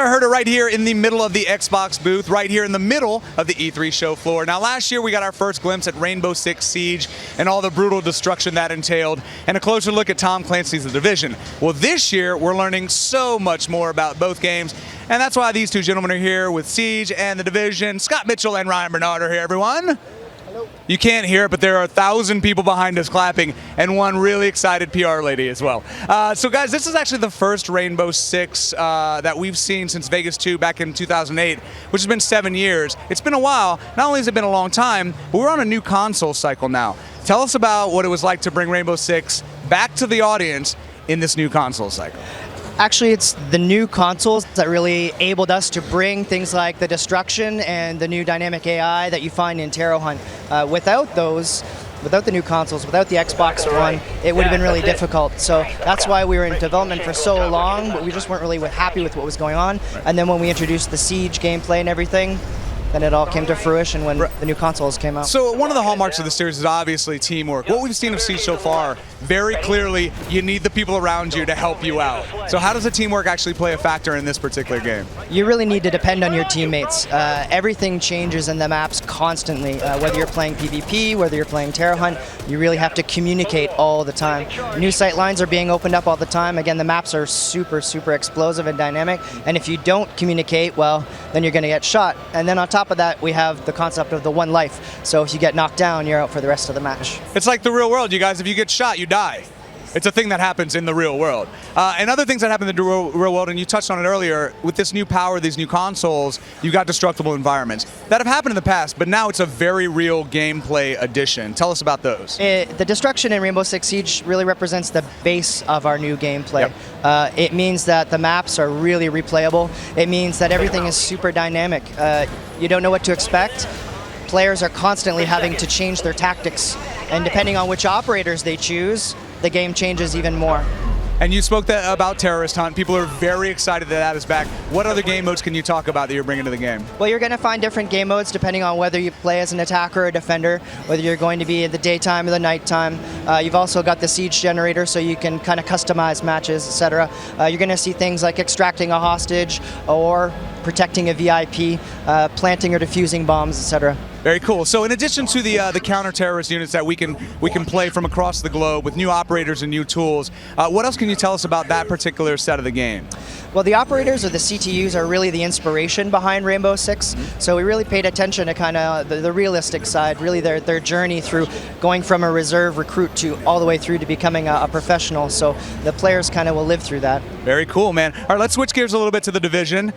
there, heard it right here in the middle of the Xbox booth, right here in the middle of the E3 show floor. Now, last year we got our first glimpse at Rainbow Six Siege and all the brutal destruction that entailed, and a closer look at Tom Clancy's The Division. Well, this year we're learning so much more about both games, and that's why these two gentlemen are here with Siege and The Division. Scott Mitchell and Ryan Barnard are here, everyone. You can't hear it, but there are 1,000 people behind us clapping, and one really excited PR lady as well. So guys, this is actually the first Rainbow Six that we've seen since Vegas 2 back in 2008, which has been 7 years. It's been a while. Not only has it been a long time, but we're on a new console cycle now. Tell us about what it was like to bring Rainbow Six back to the audience in this new console cycle. Actually, it's the new consoles that really enabled us to bring things like the destruction and the new dynamic AI that you find in Terror Hunt. Without the new consoles, without the Xbox One, it would have been really difficult. So that's why we were in development for so long, but we just weren't really happy with what was going on. And then when we introduced the Siege gameplay and everything, then it all came to fruition when the new consoles came out. So one of the hallmarks of the series is obviously teamwork. What we've seen of Siege so far, very clearly, you need the people around you to help you out. So how does the teamwork actually play a factor in this particular game? You really need to depend on your teammates. Everything changes in the maps constantly. Whether you're playing PvP, whether you're playing Terror Hunt, you really have to communicate all the time. New sight lines are being opened up all the time. Again, the maps are super, super explosive and dynamic. And if you don't communicate, well, then you're going to get shot. And then on top of that, we have the concept of the one life. So if you get knocked down, you're out for the rest of the match. It's like the real world, you guys. If you get shot, you die. It's a thing that happens in the real world. And other things that happen in the real world, and you touched on it earlier, with this new power, these new consoles, you've got destructible environments that have happened in the past, but now it's a very real gameplay addition. Tell us about those. The destruction in Rainbow Six Siege really represents the base of our new gameplay. Yep. It means that the maps are really replayable. It means that everything is super dynamic. You don't know what to expect. Players are constantly having to change their tactics, and depending on which operators they choose, the game changes even more. And you spoke about Terrorist Hunt. People are very excited that that is back. What other game modes can you talk about that you're bringing to the game? Well, you're going to find different game modes depending on whether you play as an attacker or a defender, whether you're going to be in the daytime or the nighttime. You've also got the siege generator, so you can kind of customize matches, etc. You're going to see things like extracting a hostage or protecting a VIP, planting or defusing bombs, etc. Very cool. So in addition to the counter-terrorist units that we can play from across the globe with new operators and new tools, what else can you tell us about that particular set of the game? Well, the operators or the CTUs are really the inspiration behind Rainbow Six. So we really paid attention to kind of the realistic side, really their journey through going from a reserve recruit to all the way through to becoming a professional. So the players kind of will live through that. Very cool, man. All right, let's switch gears a little bit to The Division,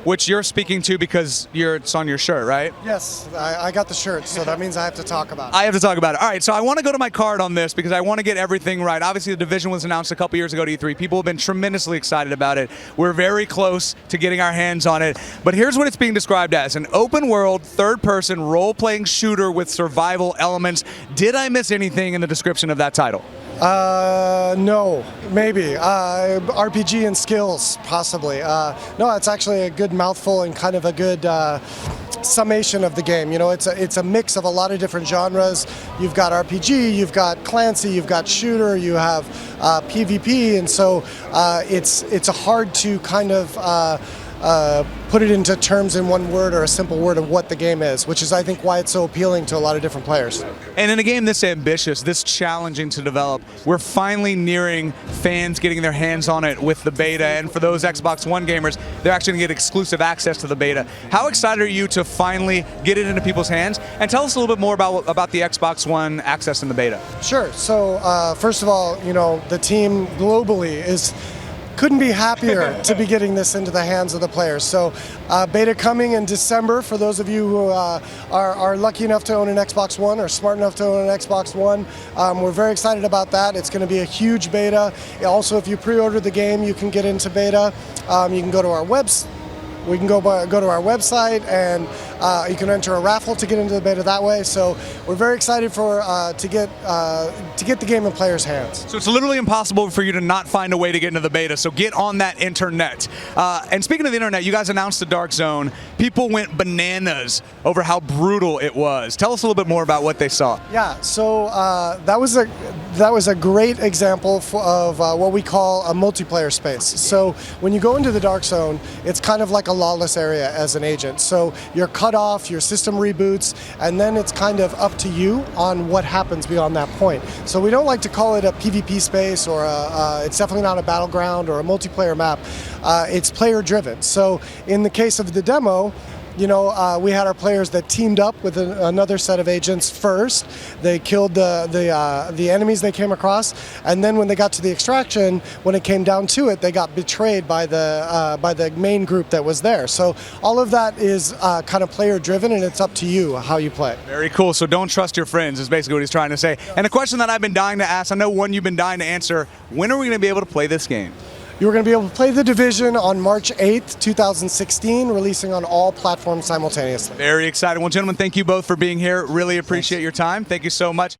which you're speaking to because it's on your shirt, right? Yes, I got the shirt, so that means I have to talk about it. I have to talk about it. All right, so I want to go to my card on this because I want to get everything right. Obviously, The Division was announced a couple years ago at E3. People have been tremendously excited about it. We're very close to getting our hands on it. But here's what it's being described as: an open-world, third-person, role-playing shooter with survival elements. Did I miss anything in the description of that title? No, maybe. RPG and skills, possibly. No, it's actually a good mouthful and kind of a good summation of the game. You know, it's a mix of a lot of different genres. You've got RPG, you've got Clancy, you've got shooter, you have PvP, and so it's hard to kind of put it into terms in one word or a simple word of what the game is, which is, I think, why it's so appealing to a lot of different players. And in a game this ambitious, this challenging to develop, we're finally nearing fans getting their hands on it with the beta, and for those Xbox One gamers, they're actually going to get exclusive access to the beta. How excited are you to finally get it into people's hands? And tell us a little bit more about the Xbox One access in the beta. Sure. So, first of all, you know, the team globally couldn't be happier to be getting this into the hands of the players. So beta coming in December for those of you who are lucky enough to own an Xbox One or smart enough to own an Xbox One. We're very excited about that. It's going to be a huge beta. Also, if you pre-order the game, you can get into beta. You can go to our website. We can go to our website and You can enter a raffle to get into the beta that way. So we're very excited for to get the game in players' hands. So it's literally impossible for you to not find a way to get into the beta. So get on that internet. And speaking of the internet, you guys announced the Dark Zone. People went bananas over how brutal it was. Tell us a little bit more about what they saw. Yeah, so that was a great example of what we call a multiplayer space. So when you go into the Dark Zone, it's kind of like a lawless area as an agent. So you're cut off, your system reboots, and then it's kind of up to you on what happens beyond that point. So we don't like to call it a PvP space, or it's definitely not a battleground or a multiplayer map. It's player driven. So in the case of the demo, you know, we had our players that teamed up with another set of agents first. They killed the enemies they came across, and then when they got to the extraction, when it came down to it, they got betrayed by the main group that was there. So all of that is kind of player driven, and it's up to you how you play. Very cool. So don't trust your friends is basically what he's trying to say. And a question that I've been dying to ask, I know one you've been dying to answer, when are we going to be able to play this game? You're going to be able to play The Division on March 8th, 2016, releasing on all platforms simultaneously. Very exciting. Well, gentlemen, thank you both for being here. Really appreciate your time. Thank you so much.